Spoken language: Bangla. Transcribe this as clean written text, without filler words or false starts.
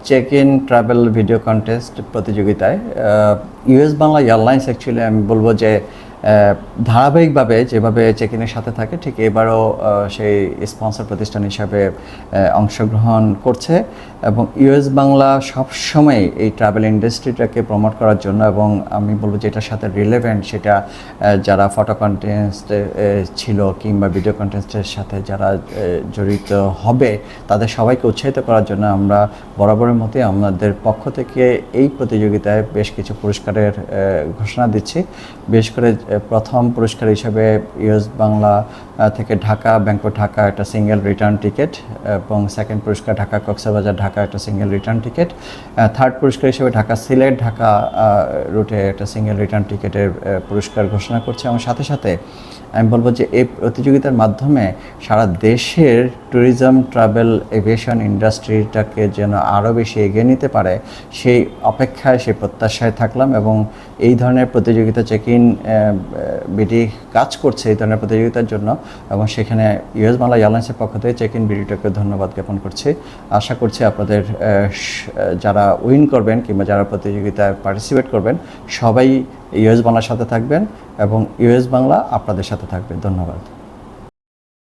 Check in travel video contest প্রতিযোগিতায় ইউএস বাংলা এয়ারলাইন্স অ্যাকচুয়ালি আমি বলবো যে ধারাবাহিকভাবে যেভাবে চেক ইনের সাথে থাকে ঠিক এবারও সেই স্পন্সর প্রতিষ্ঠান হিসাবে অংশগ্রহণ করছে এবং ইউএস বাংলা সবসময় এই ট্রাভেল ইন্ডাস্ট্রিটাকে প্রমোট করার জন্য এবং আমি বলবো যে এটার সাথে রিলেভেন্ট সেটা যারা ফটো কন্টেস্ট ছিল কিংবা ভিডিও কন্টেস্টের সাথে যারা জড়িত হবে তাদের সবাইকে উৎসাহিত করার জন্য আমরা বরাবরের মতোই আমাদের পক্ষ থেকে এই প্রতিযোগিতায় বেশ কিছু পুরস্কারের ঘোষণা দিচ্ছি। বিশেষ করে প্রথম পুরস্কার হিসেবে ইউএস বাংলা থেকে ঢাকা ব্যাংকক ঢাকা একটা সিঙ্গেল রিটার্ন টিকিট এবং সেকেন্ড পুরস্কার ঢাকা কক্সবাজার ঢাকা একটা সিঙ্গেল রিটার্ন টিকিট, থার্ড পুরস্কার হিসেবে ঢাকা সিলেট ঢাকা রুটে একটা সিঙ্গেল রিটার্ন টিকিটের পুরস্কার ঘোষণা করছে। এবং সাথে সাথে আমি বলবো যে এই প্রতিযোগিতার মাধ্যমে সারা দেশের ট্যুরিজম ট্রাভেল এভিয়েশন ইন্ডাস্ট্রিটাকে যেন আরও বেশি এগিয়ে নিতে পারে সেই অপেক্ষায় সেই প্রত্যাশায় থাকলাম এবং এই ধরনের প্রতিযোগিতা চেক ইন বিডি কাজ করছে এই ধরনের প্রতিযোগিতার জন্য এবং সেখানে ইউএস বাংলা এয়ারলাইন্সের পক্ষ থেকে চেক ইন বিডিটাকে ধন্যবাদ জ্ঞাপন করছি। আশা করছি আপনাদের যারা উইন করবেন কিংবা যারা প্রতিযোগিতায় পার্টিসিপেট করবেন সবাই ইউএস বাংলার সাথে থাকবেন এবং ইউএস বাংলা আপনাদের সাথে থাকবে। ধন্যবাদ।